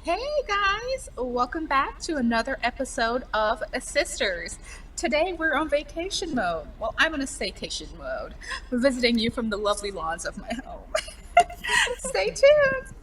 Hey guys, welcome back to another episode of Sisters. Today we're on vacation mode. Well, I'm on a staycation mode, visiting you from the lovely lawns of my home. Stay tuned.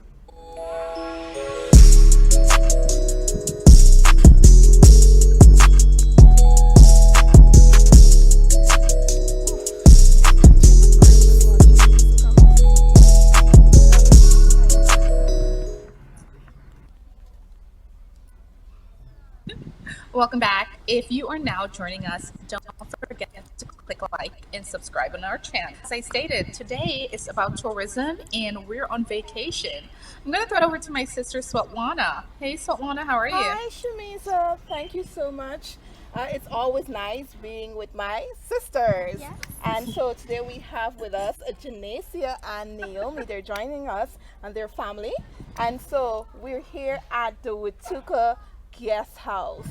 Welcome back. If you are now joining us, don't forget to click like and subscribe on our channel. As I stated, today is about tourism and we're on vacation. I'm going to throw it over to my sister Swatwana. Hey Swatwana, how are you? Hi, Shamisa. Thank you so much. It's always nice being with my sisters. Yes. And so today we have with us Janacia and Naomi. They're joining us and their family. And so we're here at the Watooka guest house.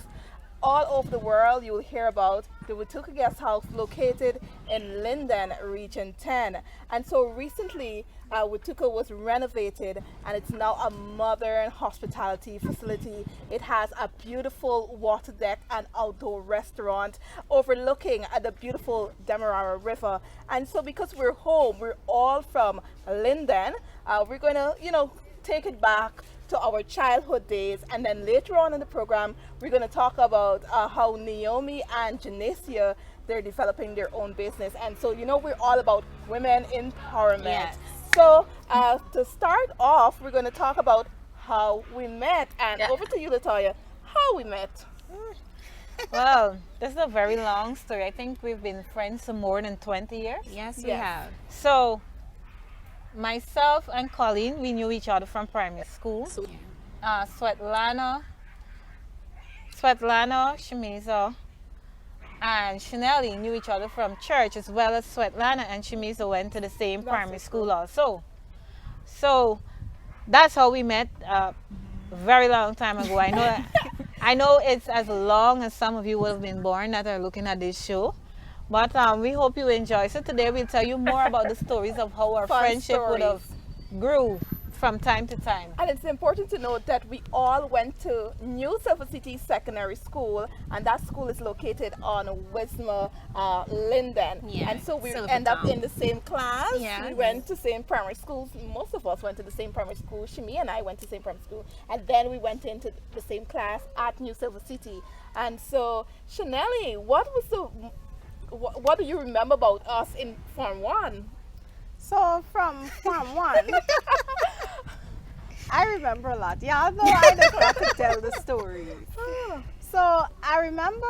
All over the world, you'll hear about the Watooka guest house located in Linden, Region 10. And so recently, Watooka was renovated and it's now a modern hospitality facility. It has a beautiful water deck and outdoor restaurant overlooking at the beautiful Demerara River. And so because we're home, we're all from Linden, we're going to, take it back to our childhood days, and then later on in the program we're going to talk about how Naomi and Janacia, they're developing their own business. And so we're all about women empowerment. Yes. So to start off, we're going to talk about how we met. And Yeah. over to you, Latoya. How we met. Well, this is a very long story. I think we've been friends for more than 20 years. Yes, we Yes. have. So, myself and Colleen, we knew each other from primary school. Svetlana, Shamiza, and Chaneli knew each other from church, as well as Svetlana and Shamiza went to the same primary school also. So, that's how we met a very long time ago. I know it's as long as some of you will have been born that are looking at this show. But we hope you enjoy. So today we'll tell you more about the stories of how our Fun friendship would have stories. grew from time to time. And it's important to note that we all went to New Silver City Secondary School, and that school is located on Wisma, Linden. Yeah, And so we Silver end up Town. in the same class. Yeah. We went to same primary schools. Most of us went to the same primary school. Shimi and I went to the same primary school. And then we went into the same class at New Silver City. And so, Chaneli, what do you remember about us in Form 1? So from Farm 1, I remember a lot. Y'all know I just got to tell the story. So I remember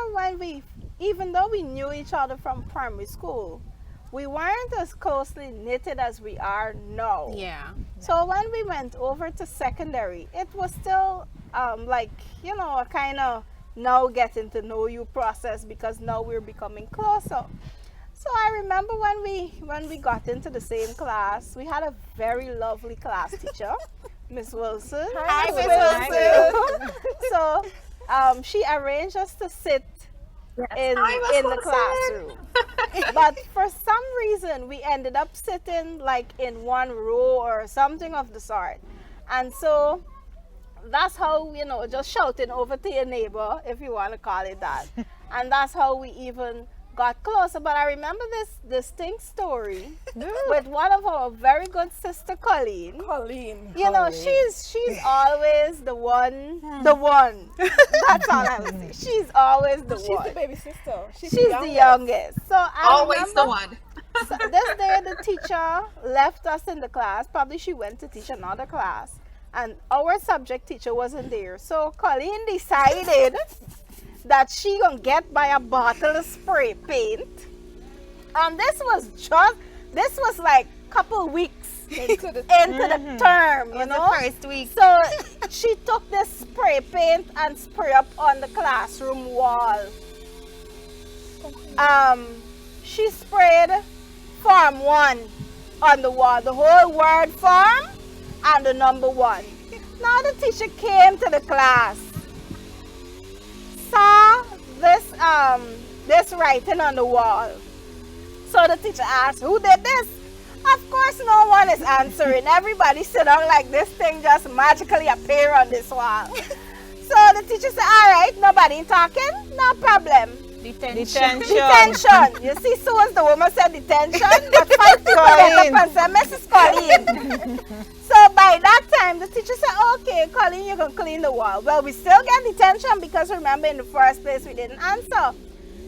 even though we knew each other from primary school, we weren't as closely knitted as we are now. Yeah. So when we went over to secondary, it was still a kind of now getting to know you process, because now we're becoming closer. So I remember when we got into the same class, we had a very lovely class teacher, Miss Wilson. Hi, Miss Miss Wilson. So she arranged us to sit in Hi, Miss the classroom. But for some reason, we ended up sitting like in one row or something of the sort. And so that's how, just shouting over to your neighbor, if you want to call it that. And that's how we even got closer. But I remember this distinct story with one of our very good sister, Colleen. Colleen. She's always the one. That's all I would say. She's always the She's one. the baby sister. She's the youngest. So I Always remember the one. this day the teacher left us in the class. Probably she went to teach another class. And our subject teacher wasn't there. So Colleen decided that she gonna get by a bottle of spray paint. And this was like couple weeks Into the term, you know. First week. So she took this spray paint and spray up on the classroom wall. She sprayed Form 1 on the wall, the whole word form and the number 1. Now the teacher came to the class, saw this writing on the wall. So the teacher asked, who did this? Of course, no one is answering. Everybody sit down like this thing just magically appear on this wall. So the teacher said, all right, nobody talking? No problem. Detention. Detention. You see, so as the woman said detention, but 5 people get up and said, Mrs. Colleen. So by that time, the teacher said, okay, Colleen, you can clean the wall. Well, we still get detention because remember in the first place we didn't answer.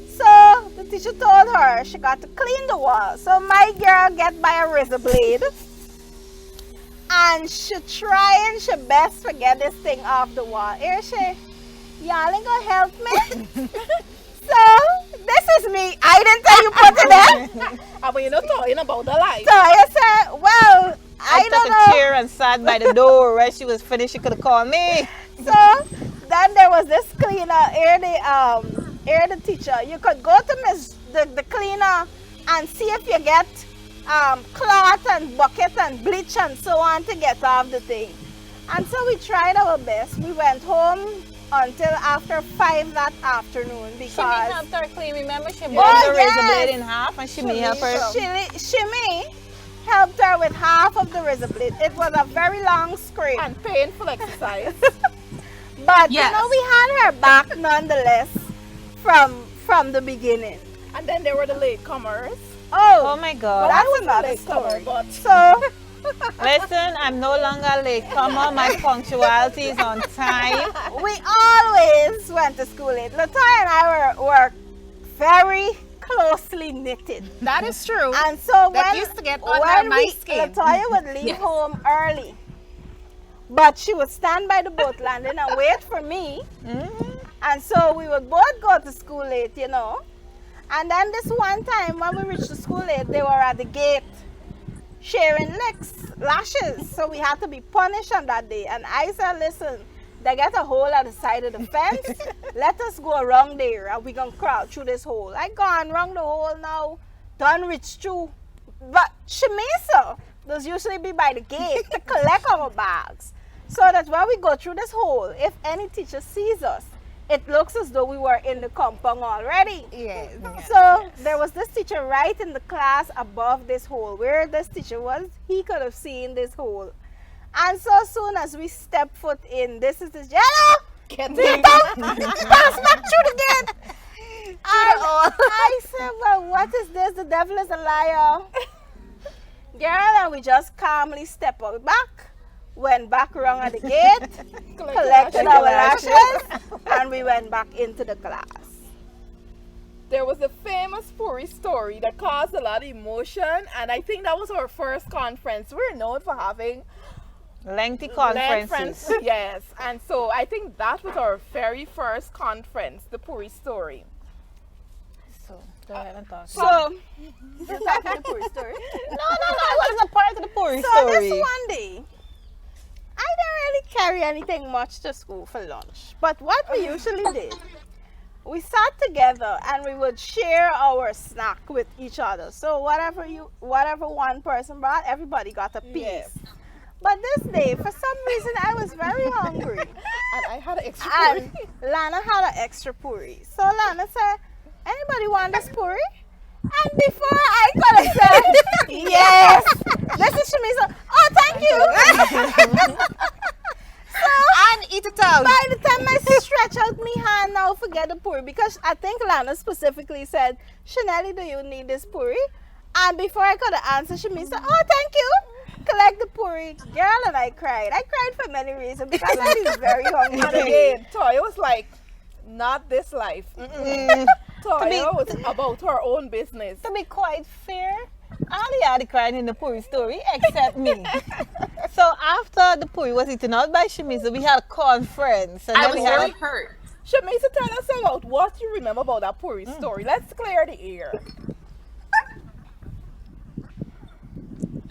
So the teacher told her she got to clean the wall. So my girl get by a razor blade and she trying she best to get this thing off the wall. Here she, y'all ain't gonna help me. So this is me. I didn't tell you put it in. But you're not talking about the life. So I said, well, I took don't a know. chair and sat by the door. When she was finished, she could have called me. So then there was this cleaner, here the teacher. You could go to the cleaner and see if you get cloth and bucket and bleach and so on to get off the thing. And so we tried our best. We went home until after 5 that afternoon because She may help her clean. Remember, she broke Oh, the razor yes. blade in half, and she may help her. Shimmy helped her with half of the razor blade. It was a very long scrape. And painful exercise. But Yes. you know, we had her back nonetheless from the beginning. And then there were the latecomers. Oh my God. That's I was another a latecomer, story. but So Listen, I'm no longer late. Come on, my punctuality is on time. we always went to school late. Latoya and I were very closely knitted. That is true. And so That when, used to get under my skin. Latoya would leave Yes. home early. But she would stand by the boat landing and wait for me. And so we would both go to school late, you know. And then this one time when we reached the school late, they were at the gate sharing lashes. So we had to be punished on that day. And I said, listen, they get a hole at the side of the fence. Let us go around there and we're going to crawl through this hole. I gone around the hole now, done reach through. But Shamisa does usually be by the gate to collect our bags. So that when we go through this hole, if any teacher sees us, it looks as though we were in the compound already. Yes. So there was this teacher right in the class above this hole. Where this teacher was, he could have seen this hole. And so soon as we step foot in, this is this yellow. get Pass back through the gate. And I said, well, what is this? The devil is a liar. Girl, and we just calmly step out back. Went back around at the gate, collected our lashes, and we went back into the class. There was a famous Puri story that caused a lot of emotion, and I think that was our first conference. We're known for having Lengthy conferences. conferences. Yes, and so I think that was our very first conference, the Puri story. So, go ahead and talk. So, you're talking the Puri story? No, I wasn't a part of the Puri So story. this one day, I didn't really carry anything much to school for lunch. But what we usually did, we sat together and we would share our snack with each other. So whatever one person brought, everybody got a piece. Yes. But this day, for some reason, I was very hungry. And I had an extra And Puri. Lana had an extra puri. So Lana said, anybody want this puri? And before I could have said, yes, this is Shamisa. Oh, thank you. And eat it out. By the time I stretch out my hand now, forget the puri. Because I think Lana specifically said, Chanelli, do you need this puri? And before I could have answered, Shamisa, oh, thank you. Collect the puri. Girl, and I cried. I cried for many reasons because I was very And hungry. again, Toya was like, not this life. Toya was about her own business. To be quite fair, all cried in the Puri story except me. So after the Puri was eaten out by Shamiza, we had a conference. And I then was we had very hurt. Shamisa, tell us about what you remember about that Puri story. Let's clear the air.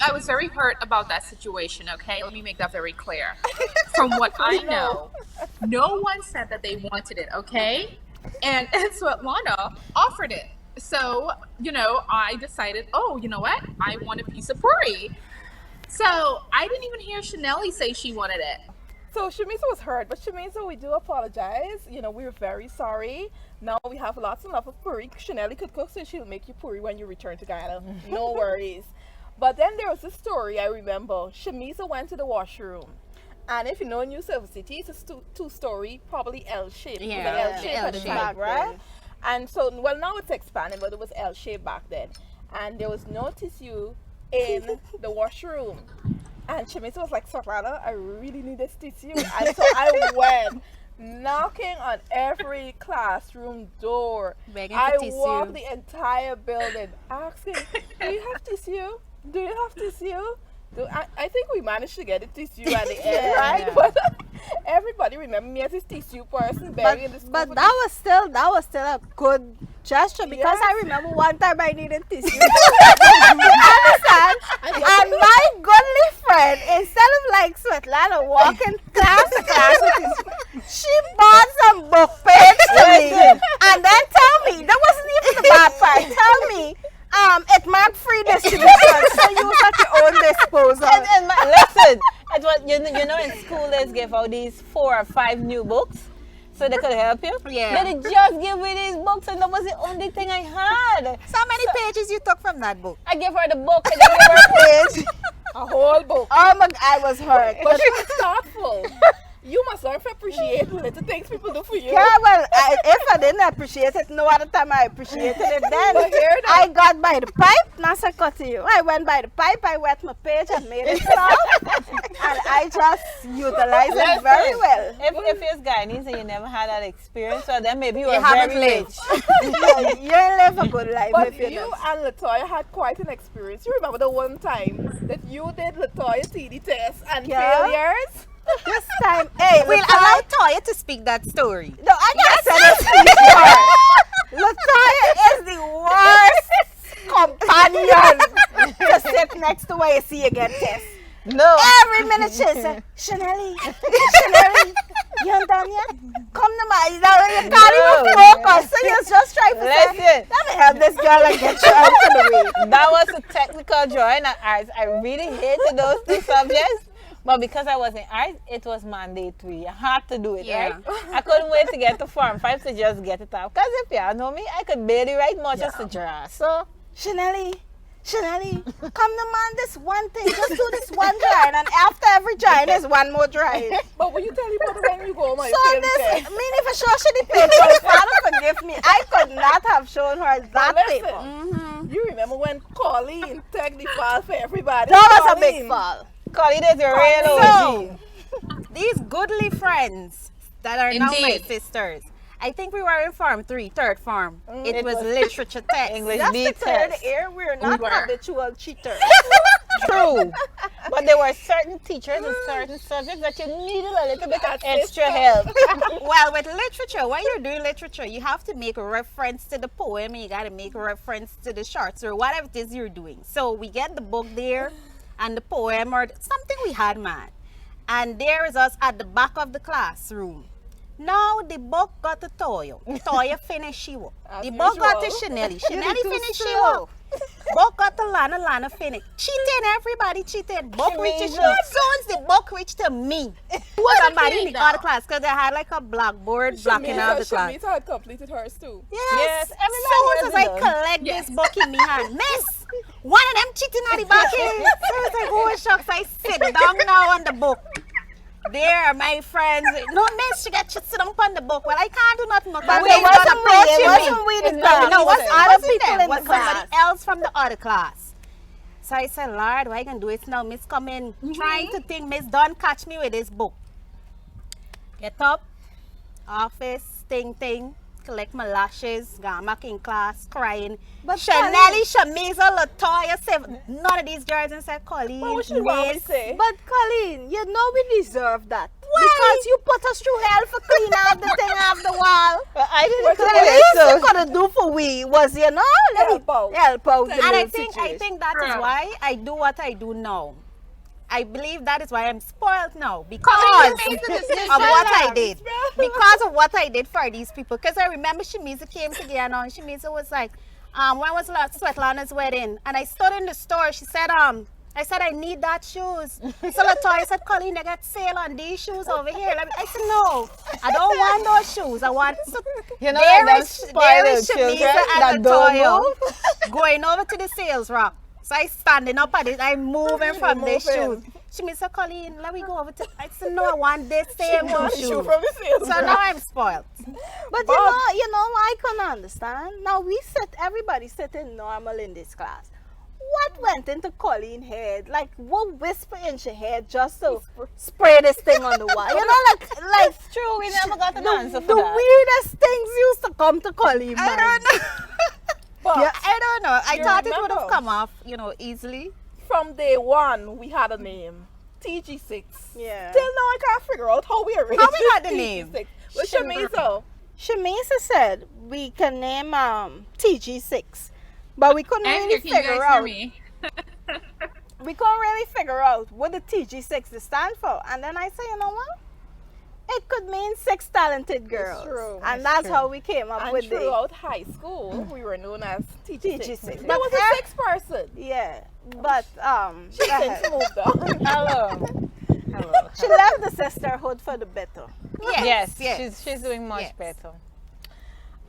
I was very hurt about that situation, okay? Let me make that very clear. From what I know, no one said that they wanted it, okay? And so Lana offered it. So, I decided, oh, you know what? I want a piece of puri. So I didn't even hear Chanelli say she wanted it. So Shamisa was hurt, but Shamisa, we do apologize. We're very sorry. Now we have lots and lots of puri. Chanelli could cook, so she'll make you puri when you return to Guyana. No worries. But then there was a story I remember. Shamisa went to the washroom. And if you know New Silver City, it's a two-story, probably L-shaped. Yeah, It was like L-shaped at the L-shaped. time, right? And so, well, now it's expanded, but it was L-shaped back then. And there was no tissue in the washroom. And Shamisa was like, Svetlana, I really need this tissue. And so I went knocking on every classroom door. Begging for I tissue. walked the entire building asking, do you have tissue? Do you have tissue? I think we managed to get a tissue at the end, right? Yeah. But everybody remember me as this tissue person begging in the school. But that was still a good gesture because I remember one time I needed tissue. You understand? And my goodly friend, instead of like Svetlana walking class to class with tissue, she bought some book page to me and then tell me, that wasn't even the bad part, tell me, it marked free distribution, so use at your own disposal. Listen, it was, you know in school they give out these 4 or 5 new books so they could help you. Yeah. They just give me these books and that was the only thing I had. So many pages you took from that book? I give her the book and then give her a page. a whole book. Oh my, I was hurt. But she was thoughtful. You must learn to appreciate little things people do for you. Yeah, well, if I didn't appreciate it, no other time I appreciated it then. But here now- I got by the pipe, Nasa cut to you. I went by the pipe, I wet my page and made it soft. And I just utilized it very well. If you're Guyanese and you never had that experience, well then maybe you were haven't very lived. rich. You live a good life But if you you don't. and Latoya had quite an experience. You remember the one time that you did Latoya TD test and Yeah. failures? This time, hey, We'll allow Toya to speak that story. no, I gotta say this to you. Latoya is the worst companion to sit next to where you see you get test. No. Every minute she say, Chanelly, you ain't done yet? Come to my, you can't even focus. So you're just trying to say, Listen. let me help this girl and get you out of the way. That was a technical drawing and arts. I really hated those 2 subjects. But because I was in art, it was mandatory. I had to do it, Yeah. right? I couldn't wait to get to Form 5 to just get it out. Because if you know me, I could barely write much as a draw. So, Chanelly, come to man this one thing. Just do this one drawing. And after every drawing, there's one more drawing. But when you tell people when you go, my So failed this, test. mean if I show she the paper, Father forgive me. I could not have shown her that Listen, paper. you remember when Colleen took the file for everybody? That was a big Colleen. fall. Colleen is a real OG. These goodly friends that are now my Indeed. sisters. I think we were in Form 3, third form. It It was was literature text. English Just B to clear test. the air, we're not were. habitual cheaters. True. But there were certain teachers and certain subjects that you needed a little bit of extra Assistance. help. Well, with literature, when you're doing literature, you have to make a reference to the poem and you got to make a reference to the shorts or whatever it is you're doing. So we get the book there and the poem or something we had, man. And there is us at the back of the classroom. Now the book got to Toya. Toya finished she work. As The book got to usual. Chanelly. You're Chanelly too finished she slow. work. Book got to Lana. Lana finished. Cheating, everybody cheated. Book reached to Shamiza. soon as the book reached to me. Who was somebody in the other class because they had like a blackboard blocking out the class. Shamisa had completed hers too. Yes, everybody soon has as I done. collect this book in me hand, miss, one of them cheating at the back end. So I was like, oh shucks, I sit down now on the book. There, my friends. No, miss, she got to sit down on the book. Well, I can't do nothing. But But they it was wasn't we, approaching it wasn't we It's the not class. No, It was it other wasn't people them. in It was the class. somebody else from the other class. So I said, Lord, what I can do it now? Miss come in, trying to think, Miss don't catch me with this book. Get up, office, ting, collect my lashes, gone back in class, crying. But Chanelly, Shamiza, Latoya, said, none of these girls and said, Colleen, What should mommy miss. say? But Colleen, you know we deserve that. Because you put us through hell for clean out the thing off the wall. I didn't But The clear it, least so you could do for we was, let me Help out. help out the And I little think situation. that is Girl. why I do what I do now. I believe that is why I'm spoiled now Colleen, because you made the decision. of what I did. Because of what I did for these people. Because I remember Shamiza came to Guyana and Shamiza was like, when was Svetlana's wedding? And I stood in the store. She said, I said, I need that shoes. So Latoya said, Colleen, I got sale on these shoes over here. I said, no, I don't want those shoes. I want, so You know, there like is them spoiled Shamiza children and that don't Latoya move. going over to the sales rack. So I standing up at it, I moving from the moving. shoes. She may say, Colleen, let me go over to, I said, no, I want this same Shoe shoe. from the sales So girl. now I'm spoiled. But you know, I can understand. Now everybody sitting normal in this class. What went into Colleen's head? Like, what whisper in her head just to spray this thing on the wall? You know, like It's true, we never got an the answer for that. weirdest things used to come to Colleen. I don't know. But I don't know. I You thought it would have remember? come off, easily. from day one, we had a name. TG6. Yeah. Till now, I can't figure out how we arranged How we got the TG6. name? Well, Shamiso. Shamisa said we can name TG6, but we couldn't And really here, can you figure guys hear out. me? We couldn't really figure out what the TG6 is stand for. And then I say, you know what? It could mean 6 talented girls. true. And It's that's true. how we came up And with the throughout high school, we were known as TG6. TG6. That But was a 6 person. yeah. But She since moved on. Hello. Hello. she left the sisterhood for the better. Yes, yes. she's doing much Yes. better.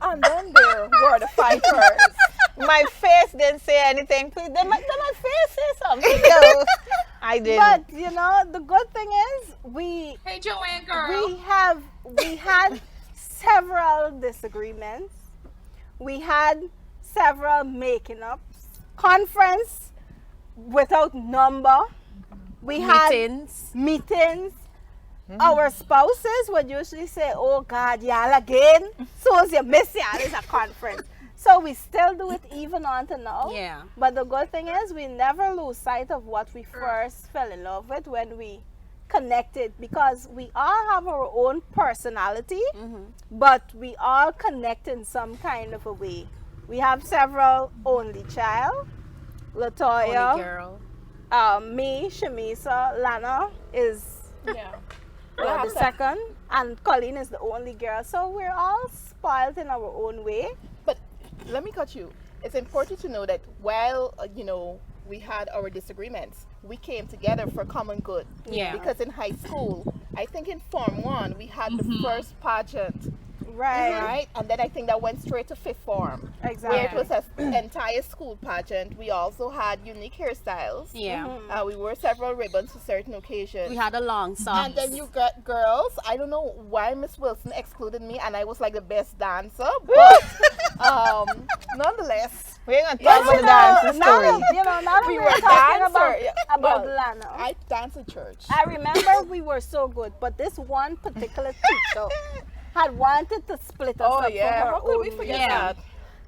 And then there were the fighters. My face didn't say anything. Please, did my face say something? No, I didn't. But you know, the good thing is we Hey, Joanne girl. we had several disagreements. We had several making ups. Conference without number. We had meetings. Our spouses would usually say, "Oh God, y'all again." So as you miss y'all is a conference. So we still do it even on to now. Yeah. But the good thing is we never lose sight of what we first fell in love with when we connected, because we all have our own personality, but we all connect in some kind of a way. We have several only child. Latoya, girl. me, Shamisa, Lana is Yeah. the second, and Colleen is the only girl. So we're all spoiled in our own way. But let me cut you. It's important to know that while, we had our disagreements, we came together for common good. Yeah. Because in high school, I think in Form 1, we had the first pageant. Right? And then I think that went straight to 5th form. Exactly. Where it was an entire school pageant. We also had unique hairstyles. Yeah. We wore several ribbons for certain occasions. We had a long song. And then you got girls. I don't know why Miss Wilson excluded me, and I was like the best dancer. But nonetheless, we're gonna talk about the dancing now story. that, now that we we're were talking dancer. about Well, Lana. I danced in church. I remember we were so good, but this one particular teacher had wanted to split us Oh up yeah, for her how could we own forget reason. that?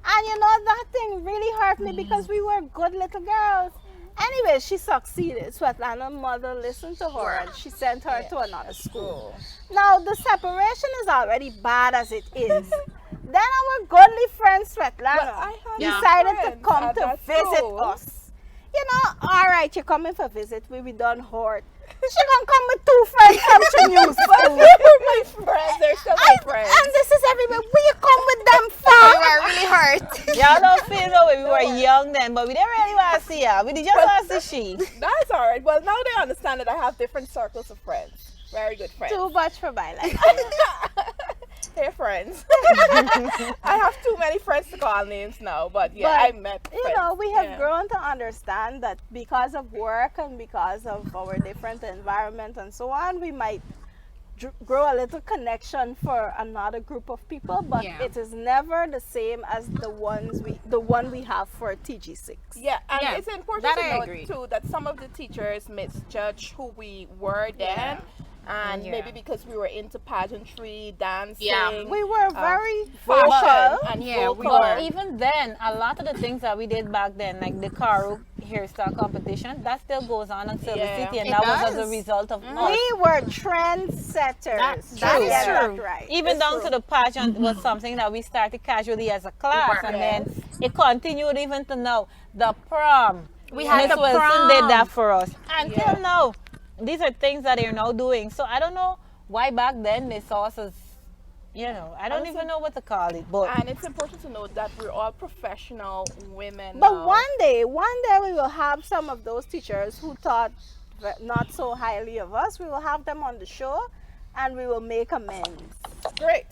And that thing really hurt me because we were good little girls. Anyway, she succeeded. Svetlana's mother listened to her and she sent her to another school. Now, the separation is already bad as it is. Then our godly friend Svetlana I had decided to friends come at to that visit school. us. All right, you're coming for visit. We be done hurt. She gonna come with 2 friends from the new school. My friends, they're still my friends. And this is everywhere. Will you come with them far? We were really hurt. Y'all don't feel the way we were young then, but we didn't really want to see her. We just want to see she. That's all right. Well, now they understand that I have different circles of friends. Very good friends. Too much for my life. Hey, friends. I have too many friends to call names now, but yeah, I met friends. We have Yeah. grown to understand that because of work and because of our different environment and so on, we might grow a little connection for another group of people, but Yeah. it is never the same as the one we have for TG6. Yeah, and Yeah, it's important that to I note agree. too that some of the teachers misjudge who we were then, and Yeah. maybe because we were into pageantry, dancing, Yeah. We were very fashion, vocal. and Yeah, we vocal. were. Even then, a lot of the things that we did back then, like the Karo hairstyle competition, that still goes on in Silver Yeah. City, and It that was as does. a result of us. We were trendsetters. That's That true. is That's true. right. Even It's down true. to the pageant was something that we started casually as a class, and Yes. then it continued even to now. The prom. We had Miss the Wilson prom. did that for us. Until Yeah. now, these are things that they're now doing. So I don't know why back then they saw us as, I don't even know what to call it. But And it's important to note that we're all professional women. But now. one day we will have some of those teachers who thought not so highly of us. We will have them on the show and we will make amends. Great.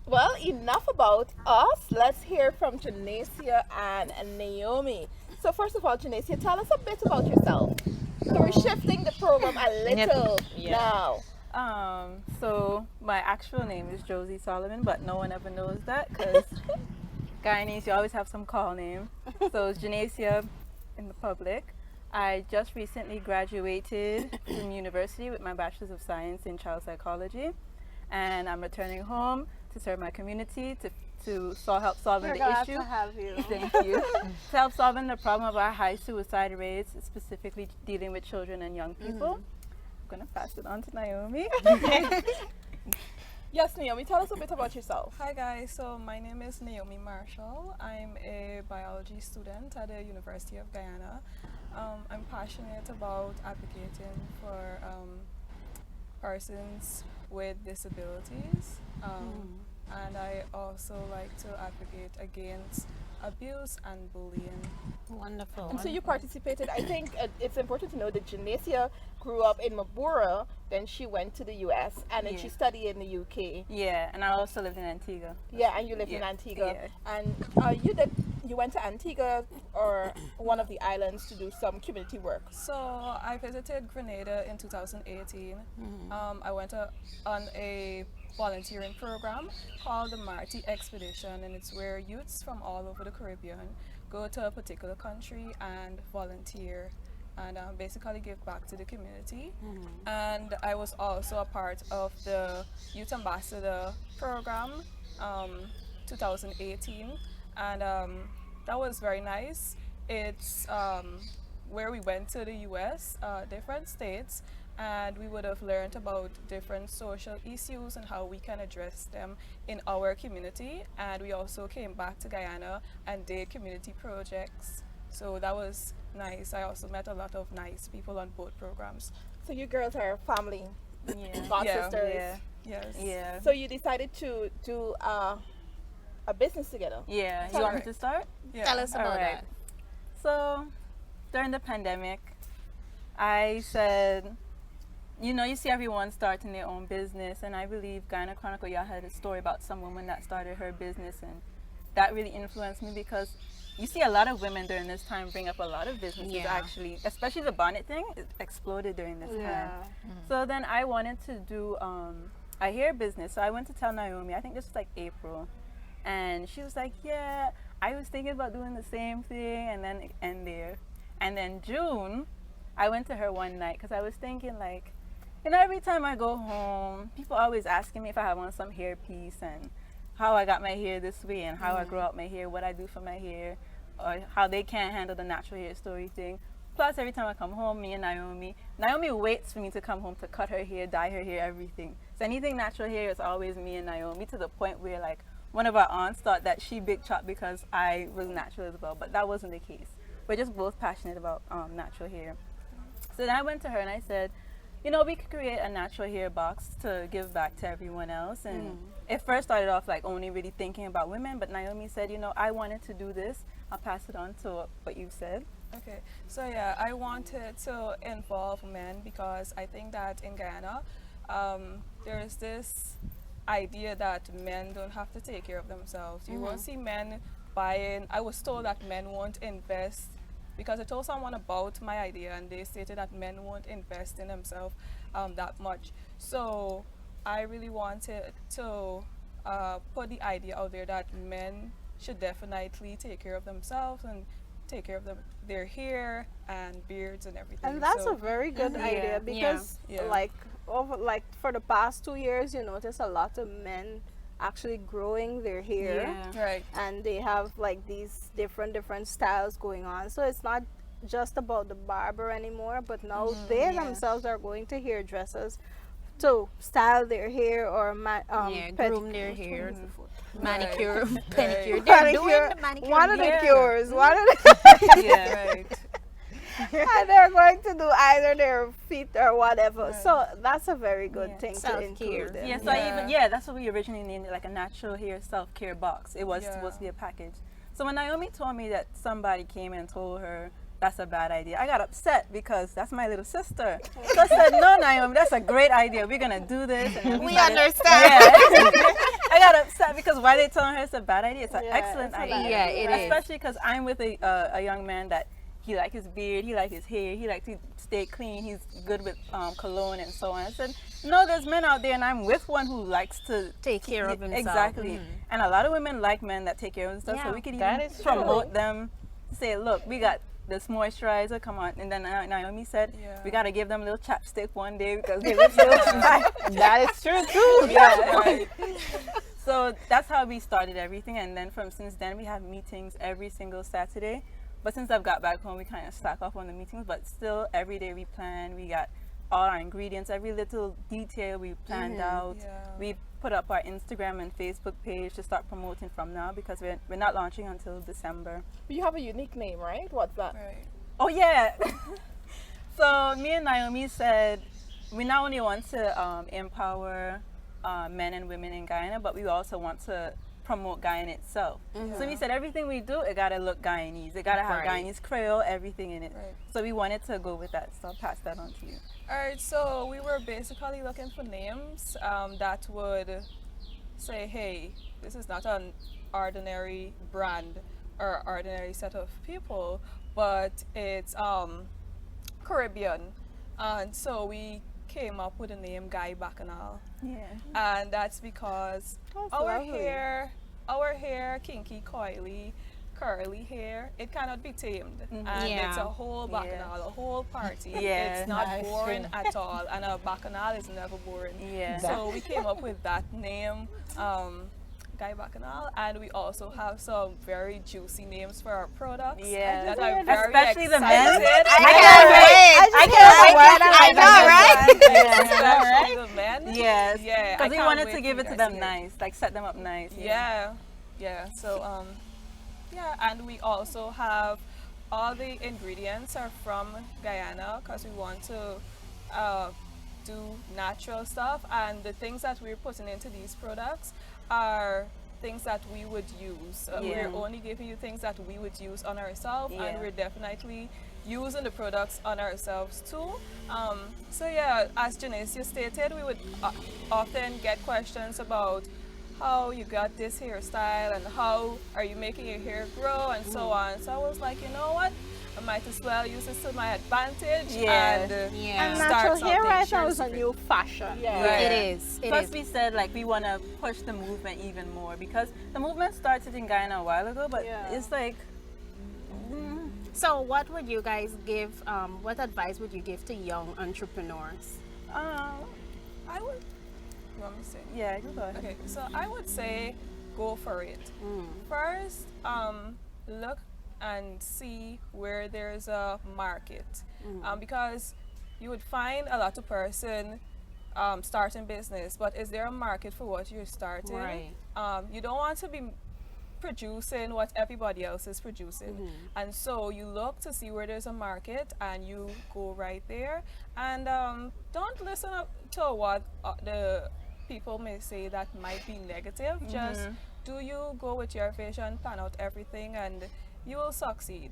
Well, enough about us. Let's hear from Janasia and Naomi. So first of all, Janacia, tell us a bit about yourself. So we're shifting the program a little now. So my actual name is Josie Solomon, but no one ever knows that because Guyanese, you always have some call name. So it's Janacia in the public. I just recently graduated from university with my Bachelor's of Science in Child Psychology, and I'm returning home to serve my community to help solving We're the glad issue. to have you. Thank you. To help solving the problem of our high suicide rates, specifically dealing with children and young people. I'm gonna pass it on to Naomi. Yes, Naomi, tell us a bit about yourself. Hi guys, so my name is Naomi Marshall. I'm a biology student at the University of Guyana. I'm passionate about advocating for persons with disabilities, and I also like to advocate against abuse and bullying. Wonderful. And so you participated. I think it's important to know that Janacia grew up in Mabura, then she went to the US, and then she studied in the UK. Yeah, and I also lived in Antigua. Yeah, and you lived in Antigua. Yeah. And you went to Antigua or one of the islands to do some community work. So I visited Grenada in 2018. I went on a volunteering program called the Marty Expedition, and it's where youths from all over the Caribbean go to a particular country and volunteer and basically give back to the community. And I was also a part of the Youth Ambassador program 2018, and that was very nice. It's where we went to the US, different states, and we would have learned about different social issues and how we can address them in our community. And we also came back to Guyana and did community projects. So that was nice. I also met a lot of nice people on both programs. So you girls are family, Yeah. god Yeah. sisters. Yeah. Yes. Yeah. So you decided to do a business together. Yeah. Tell You want her. me to start? Yeah. Tell us about Alright. that. So during the pandemic, I said, you see everyone starting their own business, and I believe Guyana Chronicle, y'all had a story about some woman that started her business, and that really influenced me because you see a lot of women during this time bring up a lot of businesses actually, especially the bonnet thing, it exploded during this time. So then I wanted to do a hair business. So I went to tell Naomi, I think this was like April, and she was like, yeah, I was thinking about doing the same thing, and then it ended there. And then June, I went to her one night because I was thinking like, every time I go home, people always asking me if I have on some hair piece and how I got my hair this way and how I grow out my hair, what I do for my hair, or how they can't handle the natural hair story thing. Plus, every time I come home, me and Naomi waits for me to come home to cut her hair, dye her hair, everything. So anything natural hair is always me and Naomi, to the point where like one of our aunts thought that she big chopped because I was natural as well, but that wasn't the case. We're just both passionate about natural hair. So then I went to her and I said, we could create a natural hair box to give back to everyone else. And it first started off like only really thinking about women, but Naomi said, I wanted to do this. I'll pass it on to what you said. Okay, so yeah, I wanted to involve men because I think that in Guyana, there is this idea that men don't have to take care of themselves. You won't see men buying. I was told that men won't invest, because I told someone about my idea and they stated that men won't invest in themselves that much. So I really wanted to put the idea out there that men should definitely take care of themselves and take care of their hair and beards and everything. And that's so, a very good idea because Yeah. like for the past 2 years, you notice a lot of men actually growing their hair. Yeah. right. And they have like these different styles going on, so it's not just about the barber anymore, but now they themselves are going to hairdressers to style their hair or Groom their hair, manicure, Right. pedicure. They're doing the manicure. one of the Yeah. cures, one of the Yeah. Right. and they're going to do either their feet or whatever. So that's a very good thing to Self-care. include in. Yeah, so that's what we originally named it, like a natural hair self-care box. It was supposed to be a package. So when Naomi told me that somebody came and told her that's a bad idea, I got upset because that's my little sister. So I said, no, Naomi, that's a great idea. We're going to do this. And then We started- understand. Yeah. I got upset because why they telling her it's a bad idea? It's an Yeah, excellent it's a idea. bad Yeah, it is. Especially because I'm with a young man that he like his beard, he like his hair, he likes to stay clean, he's good with cologne and so on. I said, no, there's men out there, and I'm with one who likes to Take care of himself. Exactly. And a lot of women like men that take care of themselves, Yeah, so we could that even is promote them. Say, look, we got this moisturizer, come on. And then Naomi said, Yeah. we got to give them a little chapstick one day because they look so nice. That is true too. Yeah, right. So that's how we started everything, and then since then we have meetings every single Saturday. But since I've got back home, we kind of slack off on the meetings, but still every day we plan. We got all our ingredients, every little detail we planned out. Yeah. We put up our Instagram and Facebook page to start promoting from now because we're not launching until December. You have a unique name, right? What's that? Right. Oh yeah. So me and Naomi said we not only want to empower men and women in Guyana, but we also want to promote Guyana itself. So we said everything we do, it gotta look Guyanese. It gotta have Right. Guyanese Creole, everything in it. Right. So we wanted to go with that. So I'll pass that on to you. All right, so we were basically looking for names that would say, hey, this is not an ordinary brand or ordinary set of people, but it's Caribbean. And so we came up with the name Guy Bacchanal. Yeah. And that's because That's our lovely. hair, kinky, coily, curly hair, it cannot be tamed. And Yeah. it's a whole bacchanal, a whole party. Yeah. It's not Nice. boring at all. And a bacchanal is never boring. Yeah. So we came up with that name, Guy Bacchanal, and we also have some very juicy names for our products. Yeah. That I'm very Especially the excited. men. I know, right? Especially the men. Yes. Yeah, I Because we can't wanted wait to for give you it to guys them hear it. nice, like set them up nice. Yeah, yeah. So yeah, and we also have all the ingredients are from Guyana because we want to do natural stuff, and the things that we're putting into these products are things that we would use. Yeah. We're only giving you things that we would use on ourselves, Yeah. and we're definitely using the products on ourselves too. So yeah, as Janice stated, we would often get questions about how you got this hairstyle and how are you making your hair grow and so on. So I was like, you know what? I might as well use this to my advantage Yeah. and Yeah. And start natural hair something, right share now the is a secret. new fashion. Yeah. Right. It is. It Plus, is. we said like we want to push the movement even more because the movement started in Guyana a while ago, but Yeah. it's like So, what would you guys give? What advice would you give to young entrepreneurs? I would. You want me to say? yeah, you go ahead. Okay, so I would say go for it. First, look and see where there's a market, because you would find a lot of person starting business, but is there a market for what you're starting? Right. You don't want to be producing what everybody else is producing, and so you look to see where there's a market and you go right there, and don't listen up to what the people may say that might be negative. Just do you go with your vision, plan out everything, and you will succeed.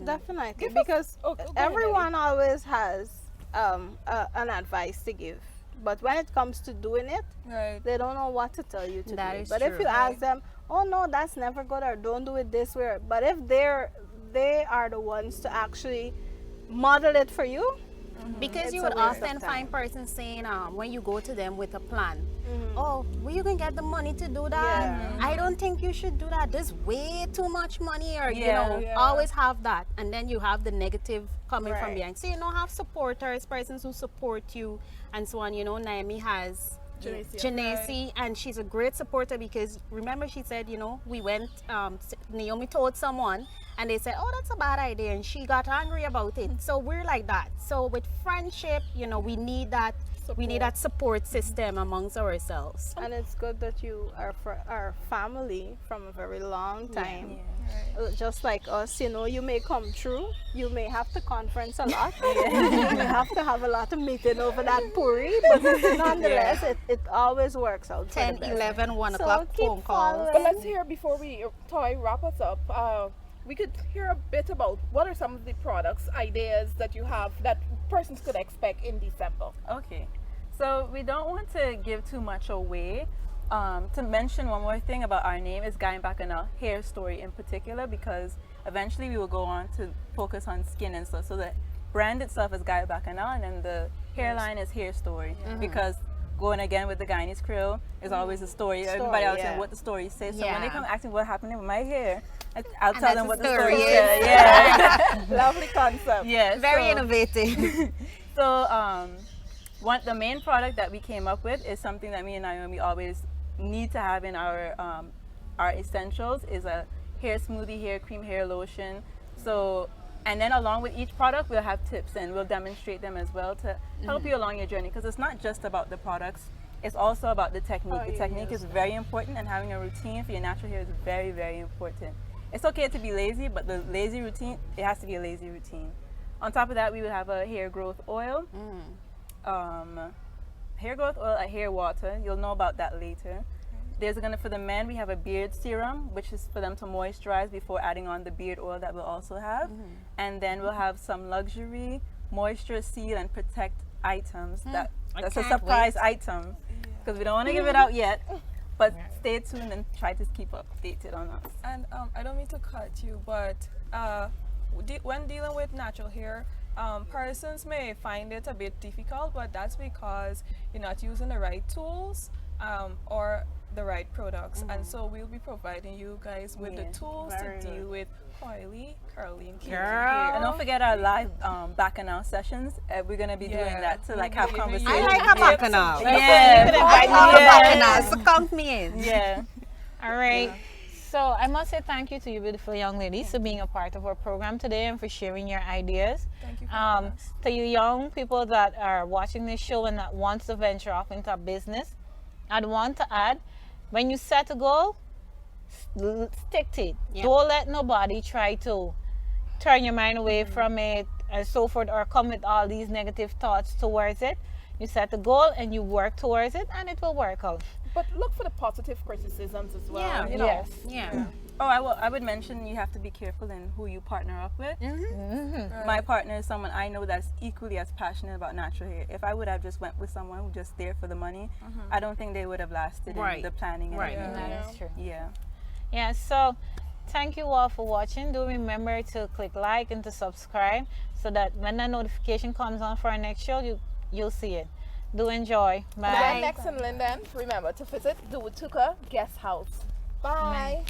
Definitely, because go ahead, everyone always has an advice to give, but when it comes to doing it, Right. they don't know what to tell you to That do. is But if true. you ask them, oh no, that's never good, or don't do it this way, but if they are the ones to actually model it for you, Because It's you a would waste of often time. find persons saying, when you go to them with a plan, oh, where you can get the money to do that? Yeah. I don't think you should do that. There's way too much money, or Yeah. always have that. And then you have the negative coming from Right. behind. So have supporters, persons who support you, and so on. Naomi has Janacy, and she's a great supporter because remember she said, we went, Naomi told someone and they said, oh, that's a bad idea, and she got angry about it. So we're like that. So with friendship, we need that. We need that support system amongst ourselves. and it's good that you are family from a very long time. Just like us, you may come through, you may have to conference a lot, you may have to have a lot of meeting over that puri, but nonetheless, it always works out. for 10, the best. 11, 1 So o'clock keep phone calls. following. But let's hear before Toy wrap us up. We could hear a bit about what are some of the products, ideas that you have that persons could expect in December. Okay, so we don't want to give too much away, To mention one more thing about our name is Guy and Bacana hair story in particular, because eventually we will go on to focus on skin and stuff. So the brand itself is Guy Bacana, and then the hairline is hair story, because going again with the Guyanese Creole is always a story. Everybody else knows what the story says. So when they come asking what happened with my hair, I'll tell them what the story is. Yeah. Lovely concept. Yeah. Very innovative. So the main product that we came up with is something that me and Naomi always need to have in our essentials, is a hair smoothie, hair cream, hair lotion. So, and then along with each product we'll have tips, and we'll demonstrate them as well to help you along your journey, because it's not just about the products, it's also about the technique. The technique is very important, and having a routine for your natural hair is very, very important. It's okay to be lazy, but the lazy routine, it has to be a lazy routine. On top of that, we will have a hair growth oil. Hair growth oil, a hair water. You'll know about that later. For the men, we have a beard serum, which is for them to moisturize before adding on the beard oil that we'll also have. And then we'll have some luxury moisture seal and protect items. That's a surprise item, because we don't want to give it out yet. But stay tuned and try to keep updated on us. And I don't mean to cut you, but when dealing with natural hair, persons may find it a bit difficult, but that's because you're not using the right tools or the right products. And so we'll be providing you guys with the tools to deal with oily, curly, and kinky hair. And don't forget our live bacchanal sessions. We're going to be doing that to like have conversations. I like a bacchanal. Yeah. You can invite me to bacchanal, so count me in. Yeah. All right. So I must say thank you to you beautiful young ladies for being a part of our program today and for sharing your ideas. Thank you for having us. To you young people that are watching this show and that wants to venture off into a business, I'd want to add, when you set a goal, stick to it. Don't let nobody try to turn your mind away from it and so forth, or come with all these negative thoughts towards it. You set a goal and you work towards it, and it will work out. But look for the positive criticisms as well. Yeah. You know. Yes. Yeah. Oh, I would mention you have to be careful in who you partner up with. My partner is someone I know that's equally as passionate about natural hair. If I would have just went with someone who just there for the money, I don't think they would have lasted in the planning. And everything. That is true. Yeah. Yeah, so thank you all for watching. Do remember to click like and to subscribe so that when the notification comes on for our next show, you'll see it. Do enjoy. Bye. Next in Linden, remember to visit the Watooka Guest House. Bye.